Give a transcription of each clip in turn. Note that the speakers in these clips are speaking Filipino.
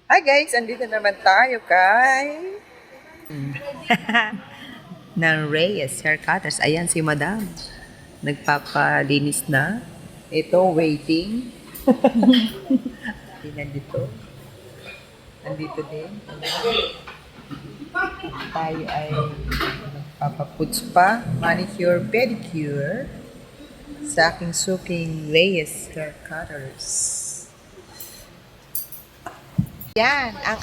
Hi guys, andito naman tayo kay ng Reyes Haircutters. Ayan si Madam. Nagpapalinis na. Ito, waiting. Nandito. Nandito din. Tayo ay magpapaputs pa. Manicure, pedicure. Sa aking suking Reyes Haircutters. Yan, ang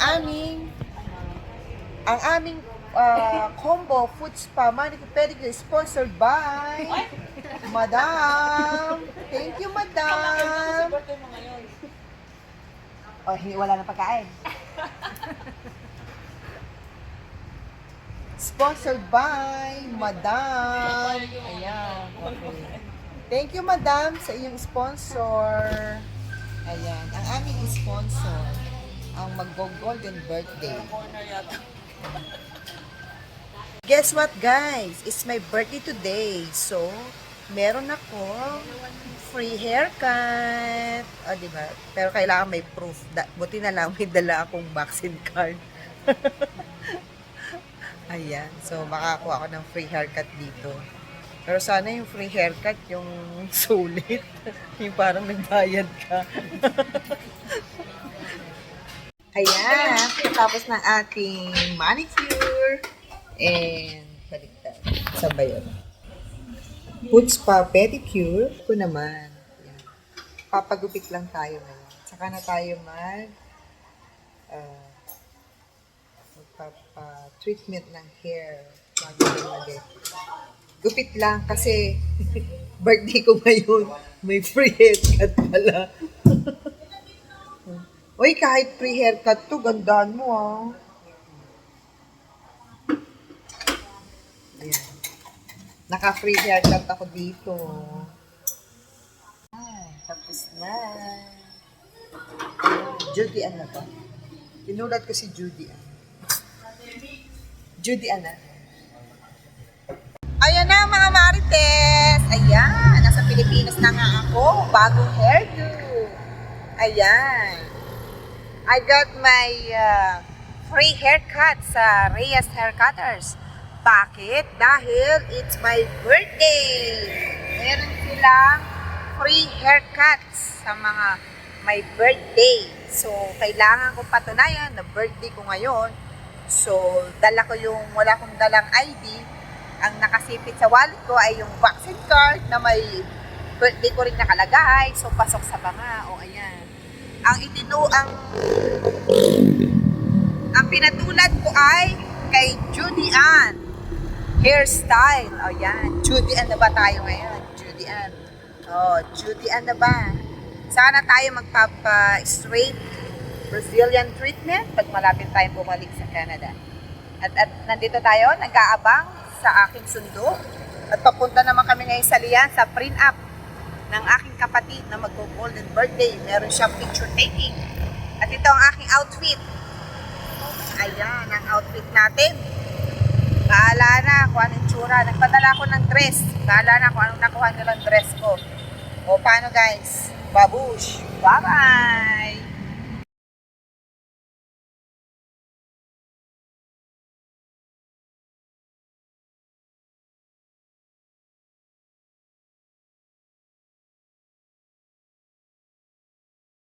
aming combo food spa manicure pedicure sponsored by Madam. Thank you, Madam. Oh, wala na pagkain. Sponsored by Madam. Ayan, okay. Thank you, Madam, sa iyong sponsor. Ayan, ang aming sponsor ang mag-golden birthday. Guess what, guys? It's my birthday today. So, meron akong free haircut. O, diba? Pero kailangan may proof. Buti na lang may dala akong vaccine card. Ayan. So, makakuha ako ng free haircut dito. Pero sana yung free haircut, yung sulit. Yung parang nagbayad ka. Ayan, tapos ng ating manicure. And, baliktad. Saan ba yun? Food spa pedicure. Ito naman. Ayan. Papagupit lang tayo ngayon. Saka na tayo magpapa-treatment ng hair. Gupit lang kasi birthday ko ngayon. May free haircut pala. Uy, kahit free haircut to, gandaan mo ah. Ayan. Naka-free haircut ako dito. Tapos na. Judy Ann na ba? Pinulat ko si Judy Ann. Judy Ann na. Ayan na mga Marites! Ayan, nasa Pilipinas na nga ako. Bagong hairdo. Ayan. I got my free haircut sa Reyes Haircutters. Bakit? Dahil it's my birthday. Meron silang free haircuts sa mga may birthday. So, kailangan ko patunayan na birthday ko ngayon. So, wala akong dalang ID. Ang nakasipit sa wallet ko ay yung vaccine card na may birthday ko rin nakalagay. So, pasok sa banga. O, ayan. Ang pinatulad ko ay kay Judy Ann hairstyle. O yan, Judy Ann na ba tayo ngayon? Judy Ann. O, Judy Ann na ba? Sana tayo magpapa-straight Brazilian treatment pag malapit tayong bumalik sa Canada. At nandito tayo, nag-aabang sa aking sundo. At papunta naman kami ngayon sa Lian, sa print-up ng aking kapatid na mag-golden birthday. Meron siyang picture taking. At ito ang aking outfit. Ayan, ang outfit natin. Bahala na kung anong tsura. Nagpadala ko ng dress. Bahala na kung anong nakuha nilang dress ko. O paano guys? Babush! Bye-bye!